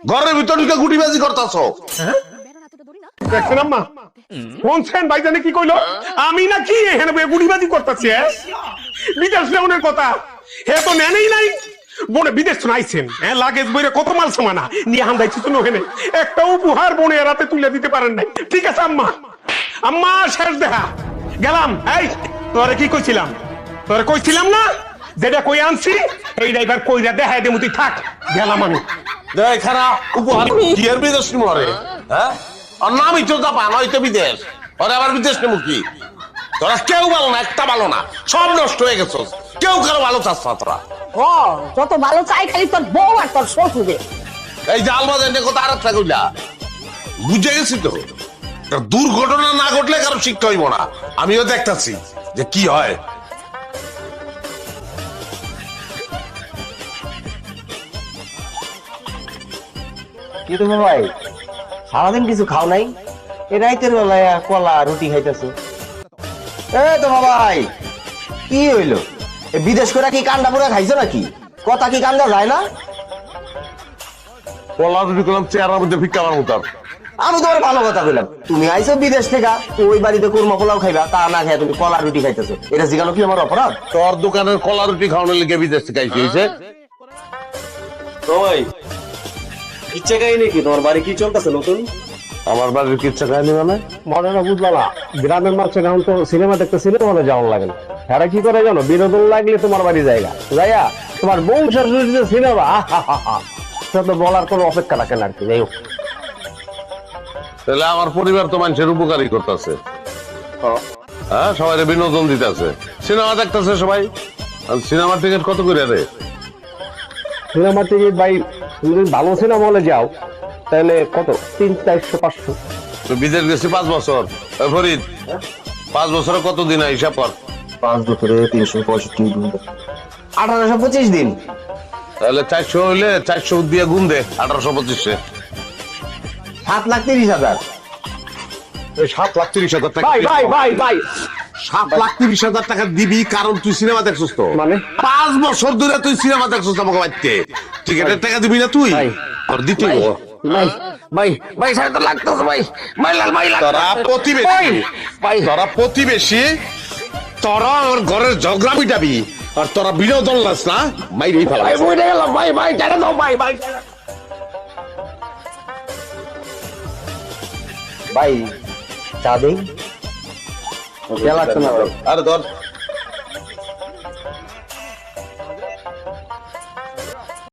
ঘরের ভিতর ঢুকে গুটিবাজি করতেছো। দেখছেন আম্মা শুনছেন ভাইজানে কি কইলো? আমি নাকি এখানে গুটিবাজি করতেছি? বিদেশ নেওয়ার কথা হে তো নেনই নাই। বোনে বিদেশ তো নাইছেন, হ্যাঁ লাগেজ বইরে কত মাল সমানা নিয়ে হান্দাইছি শুনো ওখানে একটা উপহার বোনে রাতে তুলে দিতে পারেন নাই। ঠিক আছে আম্মা, আম্মা শেষ দেখা গেলাম। এই তোরে কি কইছিলাম? তোরে কইছিলাম না যেটা কই আনছি এই ড্রাইভার কইরা দেখাই দেবো, তুই থাক। গেলাম আমি। দেখ খারা উপহার কি এর বিদেশ নিমু রে? হ্যাঁ আর নামই তো জাপান, হয়তো বিদেশ। ওরে আবার বিদেশ নিমু কি? তোরা কেউ ভালো না, একটা ভালো না, সব নষ্ট হয়ে গেছস। কেউ কারো ভালো চাস না তোরা। ও যত ভালো চাই খালি তোর বউ আর তোর শ্বশুরে। এই জাল বাজার কথা আর একটা কইলা বুঝে গেছি তো। দুর্ঘটনা না ঘটলে কারো শিক্ষা হইব না। আমিও দেখতাছি যে কি হয়। কি তুমি ভাই সারাদিন কিছু খাও নাই? এ রাইতের বেলায় কলা রুটি খাইতেছো? এ তো ভাই কি হইলো? বিদেশ করে কি কান্ডা পুরা খাইছো নাকি? কথা কি কান্দা যায় না? কলা রুটি করলাম চেয়ারের মধ্যে ভিক্ষা মার মতো। আমি তোমার ভালো কথা বললাম, তুমি আইছো বিদেশ থেকে, ওই বাড়িতে কুরমা পোলাও খাইবা, তা না খাই তুমি কলা রুটি খাইতেছো, এটা জিগানো কি আমার অপরাধ? তোর দোকানের কলা রুটি খাওয়ানোর লেগে বিদেশ থেকে আইছি হইছে। ওই ইচ্ছে গাই নাকি তোমার বাড়ি কি চলতেছে নতুন? আমার বাড়ির কিচ্ছা খায়নি মানে? মনে না বুঝলাম না, গ্রামের মানুষের এখন তো সিনেমা দেখতে সিনেমা যাওয়ার লাগে না। তারা কি করে জানো? বিনোদন লাগলে তোমার বাড়ি জায়গা যাইয়া তোমার বউ শাশুড়িতে সিনেমা সেটা তো বলার কোনো অপেক্ষা রাখে না আর কি। যাই হোক, তাহলে আমার পরিবার তো মানুষের উপকারই করতেছে। হ্যাঁ সবাই বিনোদন দিতেছে, সিনেমা দেখতেছে সবাই। সিনেমার টিকিট কত করে রে? সিনেমার টিকিট ভাই তুমি যদি ভালো সিনেমা হলে যাও তাহলে কত 300, 400, 500। তো বিদেশ গেছি 5 বছর। ওই ফরিদ 5 বছরে কত দিন হয় হিসাব কর। 5 বছরে 365 দিন, 1825 দিন। তাহলে 400 হইলে 400 দিয়ে গুণ দে 1825-এ। 7,30,000। 7,30,000 টাকা। ভাই ভাই ভাই ভাই 7,30,000 টাকা দিবি কারণ তুই সিনেমা দেখছিস তো। মানে 5 বছর ধরে তুই সিনেমা দেখছিস আমাকে বাড়িতে। টিকিটের টাকা দিবি না তুই? তোর দিতে ভাই ভাই ভাই সাথে তো লাগতেছে ভাই। ভাই লাল ভাই তোরা প্রতিবেশী, তোরা প্রতিবেশী, তোরা আমার ঘরের ঝগড়া মিটাবি আর তোরা বিনোদন লাস না মাইরেই ফেলা। ভাই বুঝে গেলাম ভাই ভাই জানা দাও ভাই ভাই। ভাই চা দেই? লাগতো না ভাই। আরে ধর